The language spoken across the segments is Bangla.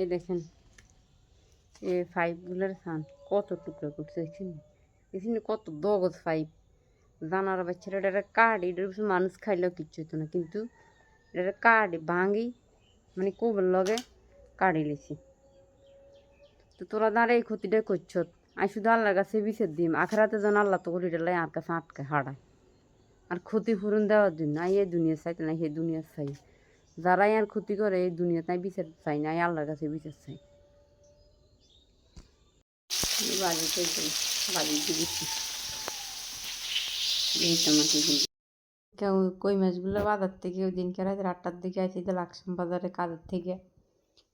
এই দেখেন এই পাইপগুলোর থান কত টুকরো করছে এখানে কত দগজ পাইপ জানার বাচ্চারা এটা কাঠ এটার পিছনে মানুষ খাইলেও কিচ্ছু হতো না, কিন্তু এটা কাঠ ভাঙি মানে কোবের লগে কাড়ি লিছি। তো তোরা দাঁড়ে এই ক্ষতিটা করছ, আমি শুধু আল্লাহর কাছে বিচার দিম আখেরাতে যেন আল্লাহ তো করি ডালাই আর কাছে আটকে হারায় আর ক্ষতিপূরণ দেওয়ার জন্য আই এই দুনিয়া চাইতে না সেই দুনিয়ার চাই। যারাই আর ক্ষতি করে এই দুনিয়া তাই বিচার চাই না, আল্লাহর কাছে বিচার চাই। বাড়িতে বাড়িতে দিচ্ছি কেউ কই মাছগুলো বাজার থেকে ওই দিনকে রাত 8টার দিকে আসি তো লাকসাম বাজারে কাজের থেকে।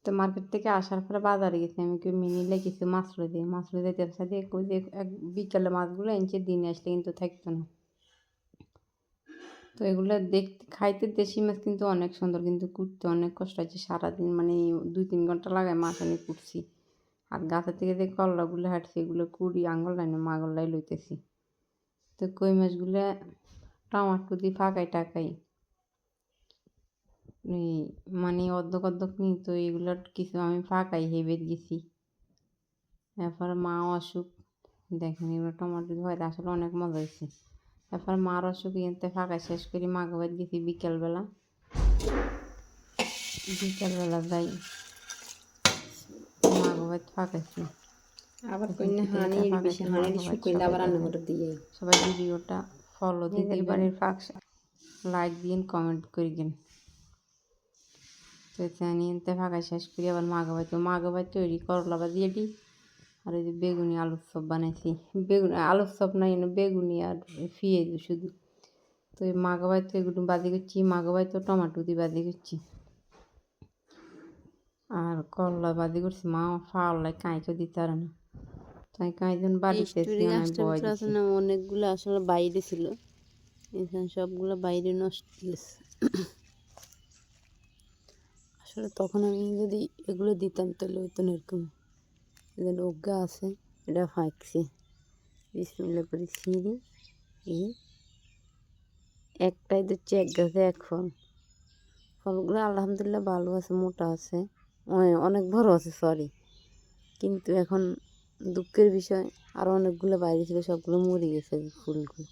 তো মার্কেট থেকে আসার পরে বাজারে গেছি আমি কেউ মিনিলে কিছু মাছ দিতে সাথে এক বিকালে মাছগুলো এনেছে, দিনে আসলে কিন্তু থাকতো না। তো এগুলো দেখতে খাইতে দেশি মাছ কিন্তু অনেক সুন্দর, কিন্তু কুটতে অনেক কষ্ট হচ্ছে। সারাদিন মানে 2-3 ঘন্টা লাগায় মাছ এনে কুটছি। আর গাছের থেকে যে কল্লাগুলো হাঁটছি এগুলো কুড়ি আঙুল লাইনে মাগল্লাই লইতেছি। তো কই মাছগুলো টমাটো দিয়ে ফাঁকাই টাকাই মানে অর্ধেক নিই। তো এগুলো কিছু আমি ফাঁকাই হেবে গেছি। এরপর মা অসুখ, দেখেন এগুলো টমাটো হয়তো আসলে অনেক মজা হয়েছে। তারপর মার অসুখ এনতে ফাঁকা শেষ করি মাকে বাড়ি গেছি বিকেলবেলা যাই মাকে বাড়ি ফাঁকাইছি আবার সবাই ভিডিওটা ফলো দিতে বাড়ির ফাঁক লাইক দিন কমেন্ট করিবেন। তো জানি এনতে ফাঁকা শেষ করি আবার মাকে বাড়ি তৈরি করলা বা দিয়ে দিই। আর এই যে বেগুনি আলুর চপ বানাইছি, বেগুনি আলুর চপ নাই বেগুনি আর ফিয়ে শুধু। তো এই মাগাবাই তো এগুলো বাজি করছি, মাগাবাই তো টমাটো দিয়ে বাজি করছি আর করলা বাজি করছি। মা ফাওলাই কাঁইকে দিতে পারে না, তাই কাঁইজন বাড়িতে অনেকগুলো আসলে বাইরে ছিল, এখানে সবগুলো বাইরে নষ্ট হয়েছে। আসলে তখন আমি যদি এগুলো দিতাম তাহলে হইতো না এরকম। এখানে অজ্ঞা আছে, এটা ফাঁকছি বিসমিল্লাহ করে ছিঁড়ি। এই একটাই দিচ্ছি এক গাছে এক ফল, ফলগুলো আলহামদুলিল্লাহ ভালো আছে, মোটা আছে, অনেক বড় আছে সরি। কিন্তু এখন দুঃখের বিষয় আরও অনেকগুলো বাইরে ছিল সবগুলো মরে গেছে ফুলগুলো।